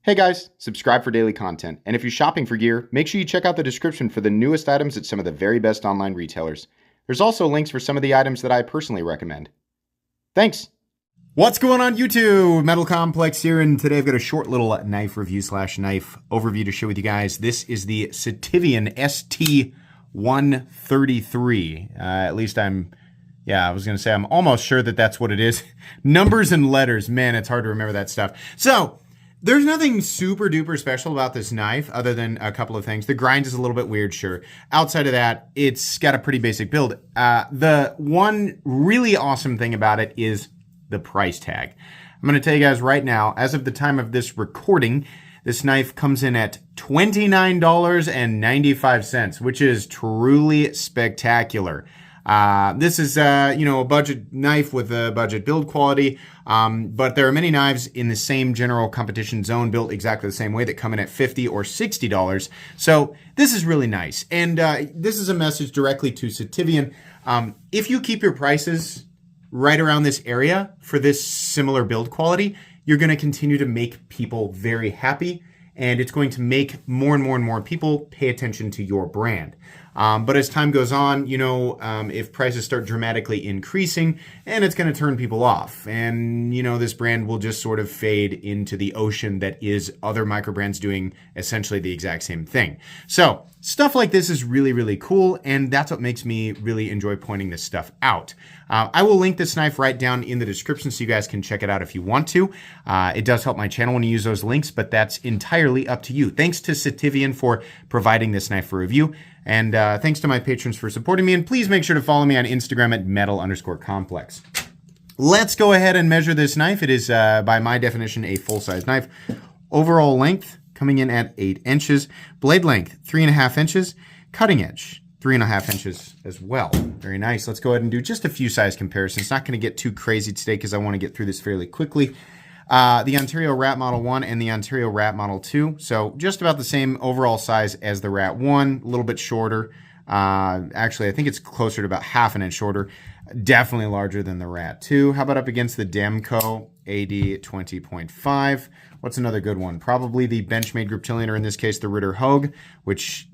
Hey guys, subscribe for daily content. And if you're shopping for gear, make sure you check out the description for the newest items at some of the very best online retailers. There's also links for some of the items that I personally recommend. Thanks! What's going on YouTube? Metal Complex here, and today I've got a short little knife review / knife overview to share with you guys. This is the Sitiven ST133. At least I was going to say I'm almost sure that that's what it is. Numbers and letters, man, it's hard to remember that stuff. So, there's nothing super duper special about this knife other than a couple of things. The grind is a little bit weird, sure. Outside of that, it's got a pretty basic build. The one really awesome thing about it is the price tag. I'm going to tell you guys right now, as of the time of this recording, this knife comes in at $29.95, which is truly spectacular. This is, a budget knife with a budget build quality, but there are many knives in the same general competition zone built exactly the same way that come in at $50 or $60. So this is really nice. And this is a message directly to Sitiven. If you keep your prices right around this area for this similar build quality, you're going to continue to make people very happy, and it's going to make more and more and more people pay attention to your brand. But as time goes on, if prices start dramatically increasing, and it's going to turn people off. And, this brand will just sort of fade into the ocean that is other micro brands doing essentially the exact same thing. So stuff like this is really, really cool. And that's what makes me really enjoy pointing this stuff out. I will link this knife right down in the description so you guys can check it out if you want to. It does help my channel when you use those links, but that's entirely up to you. Thanks to Sitiven for providing this knife for review. And thanks to my patrons for supporting me. And please make sure to follow me on Instagram at metal_complex. Let's go ahead and measure this knife. It is, by my definition, a full-size knife. Overall length coming in at 8 inches. Blade length, 3.5 inches. Cutting edge, 3.5 inches as well. Very nice. Let's go ahead and do just a few size comparisons. Not going to get too crazy today because I want to get through this fairly quickly. The Ontario Rat Model 1 and the Ontario Rat Model 2. So just about the same overall size as the Rat 1, a little bit shorter. Actually, I think it's closer to about half an inch shorter. Definitely larger than the Rat 2. How about up against the Demco AD 20.5? What's another good one? Probably the Benchmade Griptilian, or in this case, the Ritter Hogue, which,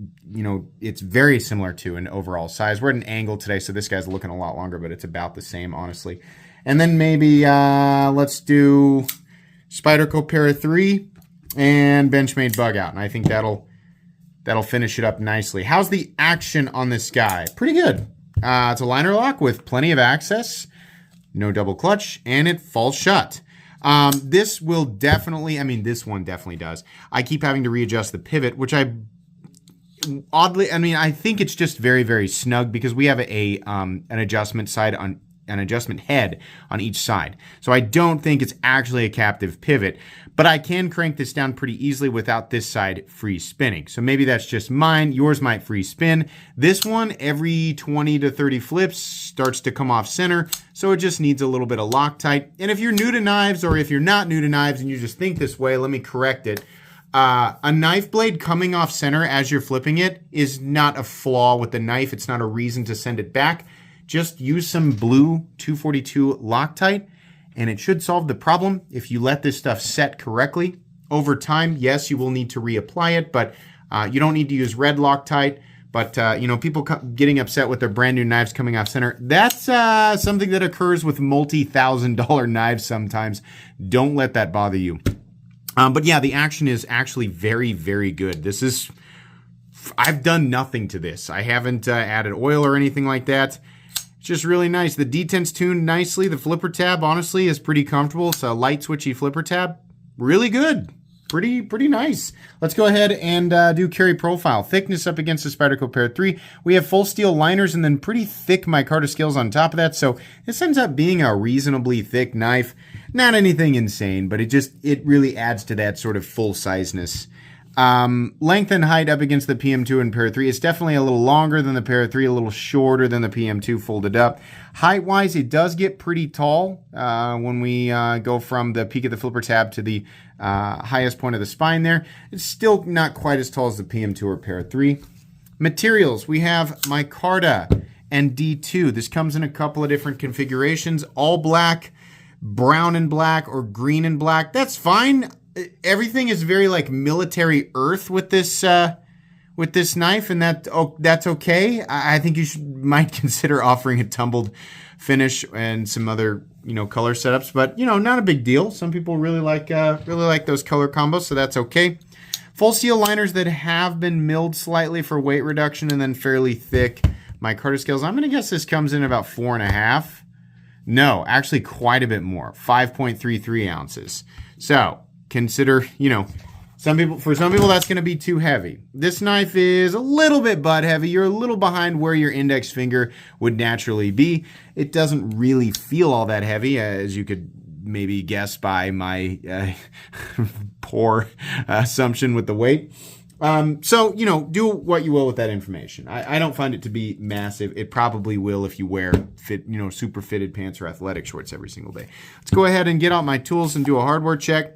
it's very similar to in overall size. We're at an angle today, so this guy's looking a lot longer, but it's about the same, honestly. And then maybe let's do Spyderco Para 3 and Benchmade Bug Out, and I think that'll finish it up nicely. How's the action on this guy? Pretty good. It's a liner lock with plenty of access, no double clutch, and it falls shut. This will definitely, this one definitely does. I keep having to readjust the pivot, which I think it's just very, very snug because we have an adjustment side on an adjustment head on each side. So I don't think it's actually a captive pivot, but I can crank this down pretty easily without this side free spinning. So maybe that's just mine. Yours might free spin. This one, every 20 to 30 flips starts to come off center. So it just needs a little bit of Loctite. And if you're new to knives, or if you're not new to knives and you just think this way, let me correct it. A knife blade coming off center as you're flipping it is not a flaw with the knife. It's not a reason to send it back. Just use some blue 242 Loctite, and it should solve the problem if you let this stuff set correctly. Over time, yes, you will need to reapply it, but you don't need to use red Loctite. But, people getting upset with their brand new knives coming off center, that's something that occurs with multi-$1,000 knives sometimes. Don't let that bother you. But yeah, the action is actually very, very good. I've done nothing to this. I haven't added oil or anything like that. Just really nice. The detent's tuned nicely. The flipper tab, honestly, is pretty comfortable. It's a light switchy flipper tab. Really good. Pretty nice. Let's go ahead and do carry profile. Thickness up against the Spyderco Para 3. We have full steel liners and then pretty thick micarta scales on top of that. So this ends up being a reasonably thick knife. Not anything insane, but it really adds to that sort of full sizeness. Length and height up against the PM2 and Para 3. It's definitely a little longer than the Para 3, a little shorter than the PM2 folded up. Height-wise, it does get pretty tall when we go from the peak of the flipper tab to the highest point of the spine there. It's still not quite as tall as the PM2 or Para 3. Materials, we have micarta and D2. This comes in a couple of different configurations, all black, brown and black, or green and black. That's fine. everything is very like military earth with this knife, and that's okay. I think you might consider offering a tumbled finish and some other color setups, but not a big deal. Some people really like those color combos, so that's okay. Full steel liners that have been milled slightly for weight reduction and then fairly thick micarta scales. I'm gonna guess this comes in about 4.5. No, actually quite a bit more, 5.33 ounces. So consider, for some people that's going to be too heavy. This knife is a little bit butt heavy. You're a little behind where your index finger would naturally be. It doesn't really feel all that heavy, as you could maybe guess by my poor assumption with the weight. So, do what you will with that information. I don't find it to be massive. It probably will if you wear super fitted pants or athletic shorts every single day. Let's go ahead and get out my tools and do a hardware check.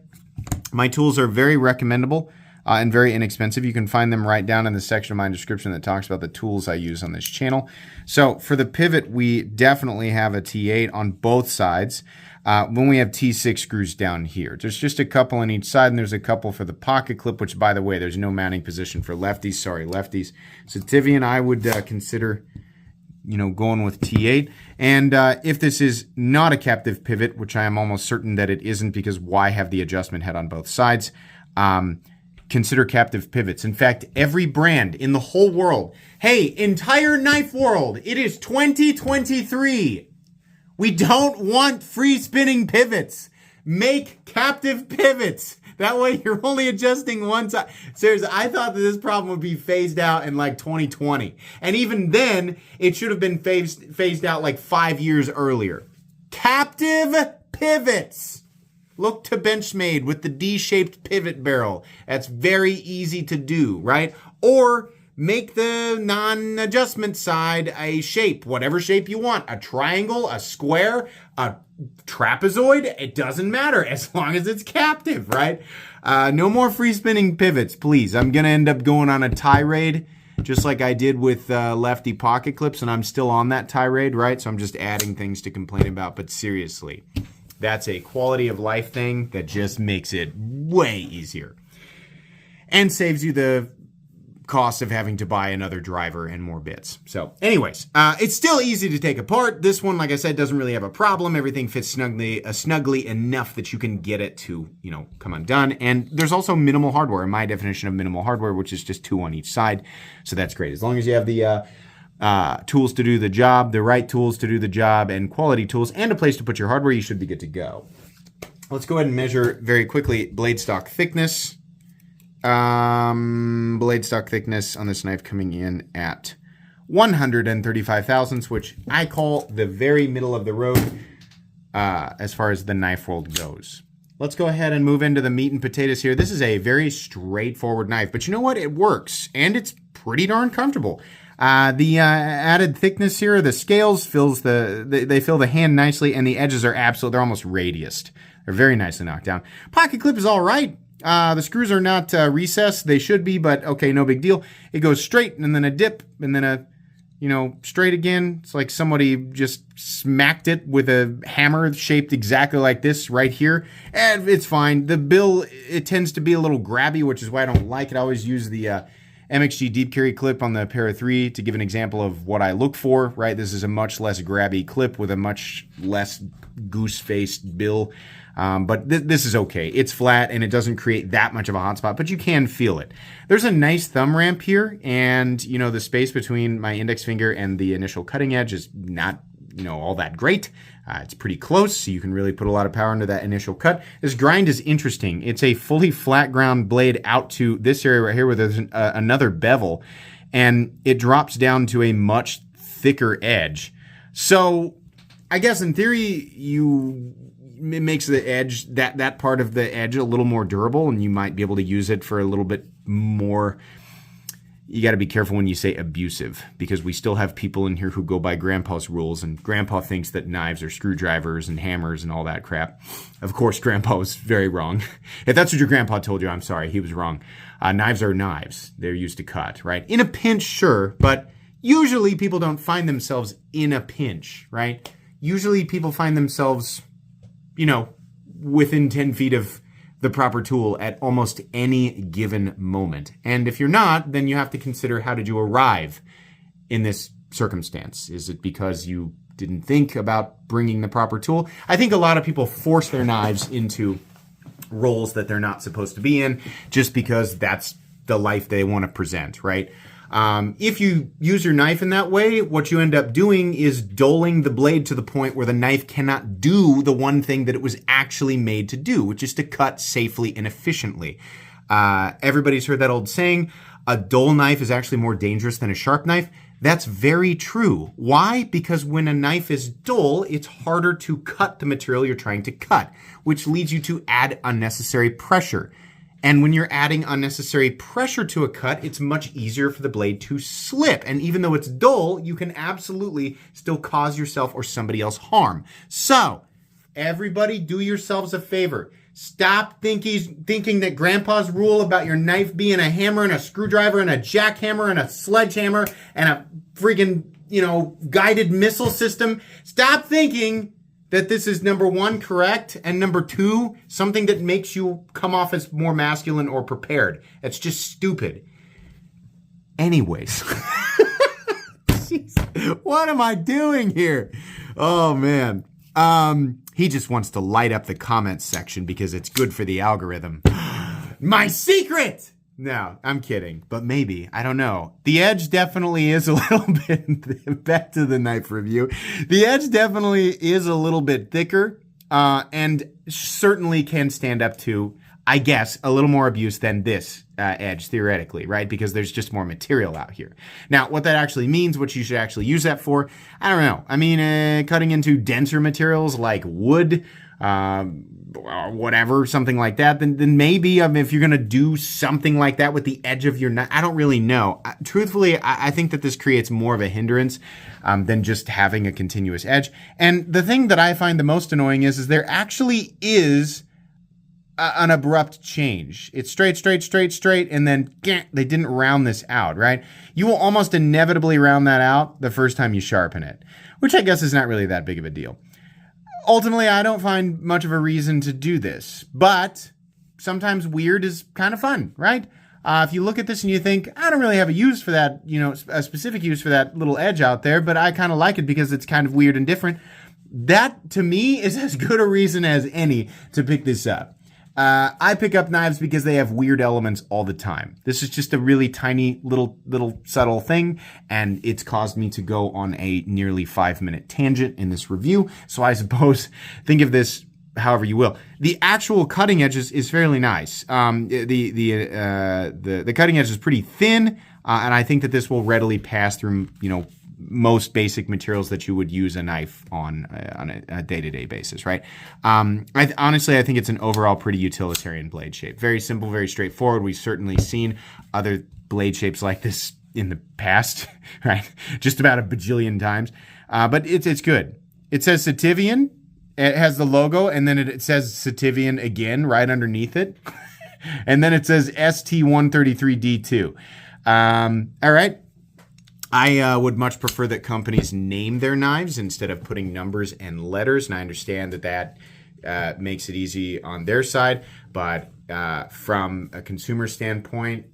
My tools are very recommendable and very inexpensive. You can find them right down in the section of my description that talks about the tools I use on this channel. So for the pivot, we definitely have a T8 on both sides. When we have T6 screws down here, there's just a couple on each side, and there's a couple for the pocket clip, which, by the way, there's no mounting position for lefties. Sorry, lefties. Sitiven, I would consider, going with T8. And if this is not a captive pivot, which I am almost certain that it isn't, because why have the adjustment head on both sides? Consider captive pivots. In fact, every brand in the whole world, hey, entire knife world, it is 2023. We don't want free spinning pivots. Make captive pivots. That way you're only adjusting one side. Seriously, I thought that this problem would be phased out in like 2020. And even then, it should have been phased out like 5 years earlier. Captive pivots. Look to Benchmade with the D-shaped pivot barrel. That's very easy to do, right? Or make the non-adjustment side a shape, whatever shape you want. A triangle, a square, a trapezoid. It doesn't matter as long as it's captive, right? No more free spinning pivots, please. I'm going to end up going on a tirade just like I did with lefty pocket clips, and I'm still on that tirade, right? So I'm just adding things to complain about. But seriously, that's a quality of life thing that just makes it way easier and saves you the cost of having to buy another driver and more bits. So anyways, it's still easy to take apart. This one, like I said, doesn't really have a problem. Everything fits snugly enough that you can get it to, come undone. And there's also minimal hardware, in my definition of minimal hardware, which is just 2 on each side. So that's great. As long as you have the tools to do the job, the right tools to do the job, and quality tools, and a place to put your hardware, you should be good to go. Let's go ahead and measure very quickly blade stock thickness. Blade stock thickness on this knife coming in at 135 thousandths, which I call the very middle of the road as far as the knife world goes. Let's go ahead and move into the meat and potatoes here. This is a very straightforward knife, but you know what? It works, and it's pretty darn comfortable. The added thickness here, the scales fills they fill the hand nicely, and the edges are they're almost radiused. They're very nicely knocked down. Pocket clip is all right. The screws are not recessed. They should be, but okay, no big deal. It goes straight and then a dip and then a, straight again. It's like somebody just smacked it with a hammer shaped exactly like this right here. And it's fine. The bill, it tends to be a little grabby, which is why I don't like it. I always use the MXG deep carry clip on the Para 3 to give an example of what I look for, right? This is a much less grabby clip with a much less goose-faced bill. But this is okay. It's flat and it doesn't create that much of a hot spot, but you can feel it. There's a nice thumb ramp here, and the space between my index finger and the initial cutting edge is not all that great. It's pretty close, so you can really put a lot of power into that initial cut. This grind is interesting. It's a fully flat ground blade out to this area right here where there's another bevel, and it drops down to a much thicker edge. So I guess in theory, it makes the edge, that part of the edge, a little more durable, and you might be able to use it for a little bit more. You got to be careful when you say abusive, because we still have people in here who go by Grandpa's rules, and Grandpa thinks that knives are screwdrivers and hammers and all that crap. Of course, Grandpa was very wrong. If that's what your grandpa told you, I'm sorry, he was wrong. Knives are knives. They're used to cut, right? In a pinch, sure, but usually people don't find themselves in a pinch, right? Usually people find themselves, within 10 feet of the proper tool at almost any given moment. And if you're not, then you have to consider, how did you arrive in this circumstance? Is it because you didn't think about bringing the proper tool? I think a lot of people force their knives into roles that they're not supposed to be in just because that's the life they want to present, right? If you use your knife in that way, what you end up doing is dulling the blade to the point where the knife cannot do the one thing that it was actually made to do, which is to cut safely and efficiently. Everybody's heard that old saying, a dull knife is actually more dangerous than a sharp knife. That's very true. Why? Because when a knife is dull, it's harder to cut the material you're trying to cut, which leads you to add unnecessary pressure. And when you're adding unnecessary pressure to a cut, it's much easier for the blade to slip. And even though it's dull, you can absolutely still cause yourself or somebody else harm. So, everybody do yourselves a favor. Stop thinking that Grandpa's rule about your knife being a hammer and a screwdriver and a jackhammer and a sledgehammer and a freaking, guided missile system. Stop thinking that this is, number one, correct, and number two, something that makes you come off as more masculine or prepared. It's just stupid. Anyways. Jeez, what am I doing here? Oh, man. He just wants to light up the comments section because it's good for the algorithm. My secret! No, I'm kidding, but maybe, I don't know. The edge definitely is a little bit, back to the knife review. The edge definitely is a little bit thicker, and certainly can stand up to, I guess, a little more abuse than this edge, theoretically, right? Because there's just more material out here. Now, what that actually means, what you should actually use that for, I don't know. I mean, cutting into denser materials like wood, whatever, something like that, then maybe, if you're going to do something like that with the edge of your knife, I don't really know. Truthfully, I think that this creates more of a hindrance than just having a continuous edge. And the thing that I find the most annoying is there actually is an abrupt change. It's straight, and then they didn't round this out, right? You will almost inevitably round that out the first time you sharpen it, which I guess is not really that big of a deal. Ultimately, I don't find much of a reason to do this, but sometimes weird is kind of fun, right? If you look at this and you think, I don't really have a use for that, a specific use for that little edge out there, but I kind of like it because it's kind of weird and different. That, to me, is as good a reason as any to pick this up. I pick up knives because they have weird elements all the time. This is just a really tiny little subtle thing, and it's caused me to go on a nearly 5-minute tangent in this review. So I suppose think of this however you will. The actual cutting edge is fairly nice. The cutting edge is pretty thin, and I think that this will readily pass through most basic materials that you would use a knife on a day-to-day basis, right? Honestly, I think it's an overall pretty utilitarian blade shape. Very simple, very straightforward. We've certainly seen other blade shapes like this in the past, right? Just about a bajillion times. But it's good. It says Sitiven. It has the logo, and then it says Sitiven again right underneath it. And then it says ST133D2. All right. I would much prefer that companies name their knives instead of putting numbers and letters, and I understand that makes it easy on their side, but from a consumer standpoint,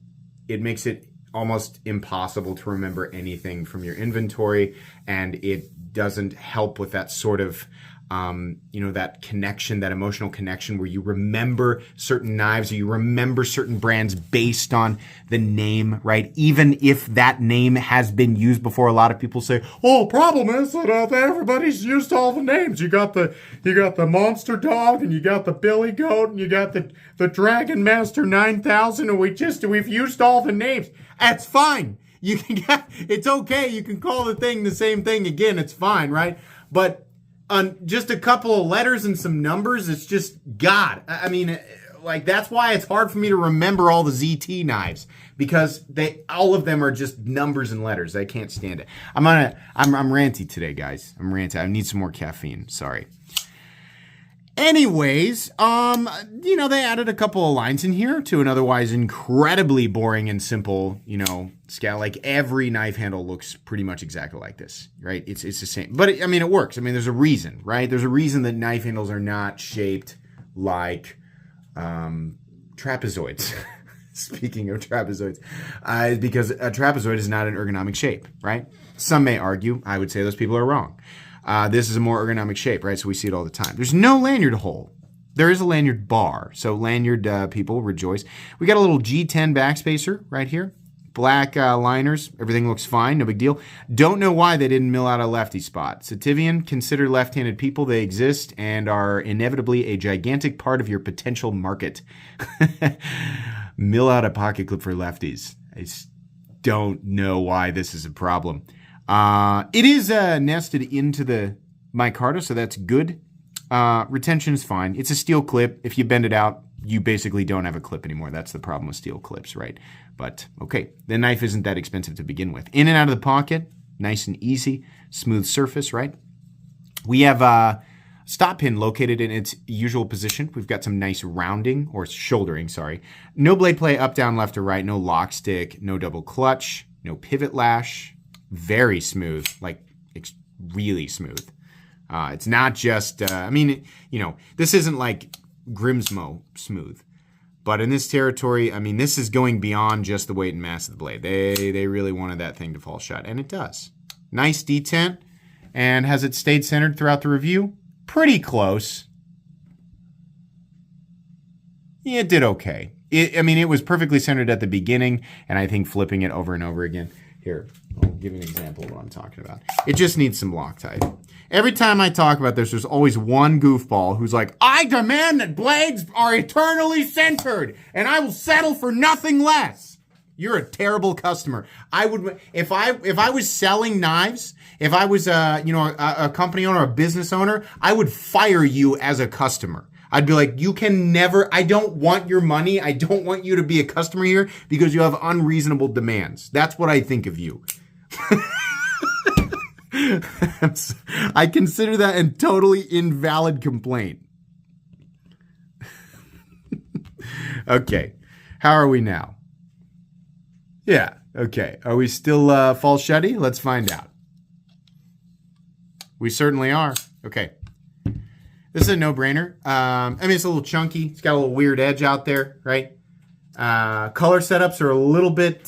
it makes it almost impossible to remember anything from your inventory, and it doesn't help with that sort of that connection, that emotional connection where you remember certain knives or you remember certain brands based on the name, right? Even if that name has been used before, a lot of people say, "Oh, problem is that everybody's used all the names. You got the Monster Dog, and you got the Billy Goat, and you got the Dragon Master 9000, and we've used all the names." That's fine. It's okay. You can call the thing the same thing again. It's fine, right? But on just a couple of letters and some numbers, it's just God. I mean, that's why it's hard for me to remember all the ZT knives, because all of them are just numbers and letters. I can't stand it. I'm ranty today, guys. I'm ranty. I need some more caffeine. Sorry. Anyways, they added a couple of lines in here to an otherwise incredibly boring and simple, scale. Like every knife handle looks pretty much exactly like this, right? It's the same, but it works. There's a reason, right? There's a reason that knife handles are not shaped like, trapezoids. Speaking of trapezoids, because a trapezoid is not an ergonomic shape, right? Some may argue, I would say those people are wrong. This is a more ergonomic shape, right? So we see it all the time. There's no lanyard hole. There is a lanyard bar. So lanyard people rejoice. We got a little G10 backspacer right here. Black liners. Everything looks fine. No big deal. Don't know why they didn't mill out a lefty spot. Sitiven, consider left-handed people. They exist and are inevitably a gigantic part of your potential market. Mill out a pocket clip for lefties. I don't know why this is a problem. It is nested into the micarta, so that's good. Retention is fine. It's a steel clip. If you bend it out, you basically don't have a clip anymore. That's the problem with steel clips, right? But okay, the knife isn't that expensive to begin with. In and out of the pocket, nice and easy, smooth surface, right? We have a stop pin located in its usual position. We've got some nice rounding, or shouldering, sorry. No blade play up, down, left, or right. No lock stick, no double clutch, no pivot lash. Very smooth, like really smooth. It's not just, this isn't like Grimsmo smooth. But in this territory, this is going beyond just the weight and mass of the blade. They really wanted that thing to fall shut, and it does. Nice detent, and has it stayed centered throughout the review? Pretty close. Yeah, it did okay. It was perfectly centered at the beginning, and I think flipping it over and over again. Here, I'll give you an example of what I'm talking about. It just needs some Loctite. Every time I talk about this, there's always one goofball who's like, I demand that blades are eternally centered, and I will settle for nothing less. You're a terrible customer. I would, if I was selling knives, if I was a company owner, a business owner, I would fire you as a customer. I'd be like, you can never, I don't want your money. I don't want you to be a customer here because you have unreasonable demands. That's what I think of you. I consider that a totally invalid complaint. Okay. How are we now? Yeah. Okay. Are we still fall shutty? Let's find out. We certainly are. Okay. This is a no-brainer. It's a little chunky. It's got a little weird edge out there, right? Color setups are a little bit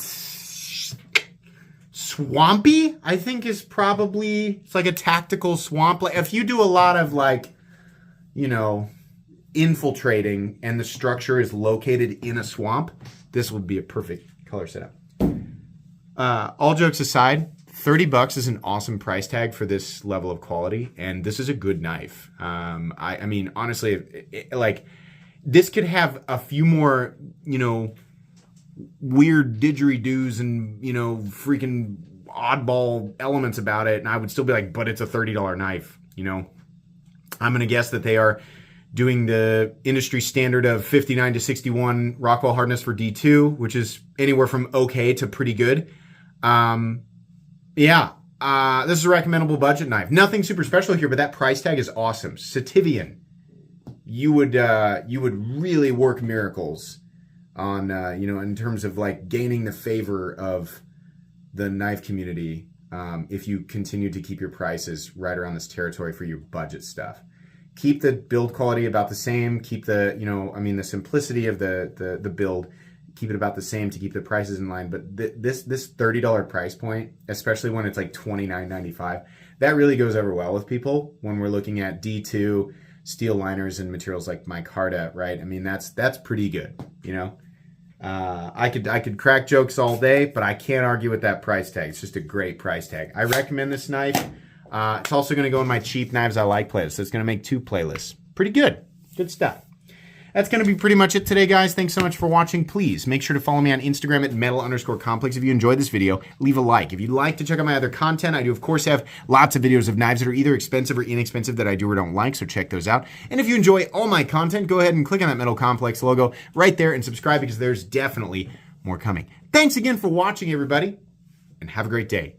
swampy, I think is probably, it's like a tactical swamp. Like if you do a lot of infiltrating and the structure is located in a swamp, this would be a perfect color setup. All jokes aside, $30 is an awesome price tag for this level of quality, and this is a good knife. Honestly, this could have a few more, weird didgeridoos and, freaking oddball elements about it, and I would still be like, but it's a $30 knife, I'm going to guess that they are doing the industry standard of 59 to 61 Rockwell hardness for D2, which is anywhere from okay to pretty good. This is a recommendable budget knife. Nothing super special here, but that price tag is awesome. Sitiven, you would really work miracles on in terms of like gaining the favor of the knife community if you continue to keep your prices right around this territory for your budget stuff. Keep the build quality about the same. Keep the the simplicity of the build. Keep it about the same to keep the prices in line. But this $30 price point, especially when it's like $29.95, that really goes over well with people when we're looking at D2 steel liners and materials like micarta, right? That's pretty good, I could crack jokes all day, but I can't argue with that price tag. It's just a great price tag. I recommend this knife. It's also going to go in my cheap knives I like playlist. So it's going to make 2 playlists. Pretty good. Good stuff. That's going to be pretty much it today, guys. Thanks so much for watching. Please make sure to follow me on Instagram at metal_complex. If you enjoyed this video, leave a like. If you'd like to check out my other content, I do, of course, have lots of videos of knives that are either expensive or inexpensive that I do or don't like, so check those out. And if you enjoy all my content, go ahead and click on that Metal Complex logo right there and subscribe because there's definitely more coming. Thanks again for watching, everybody, and have a great day.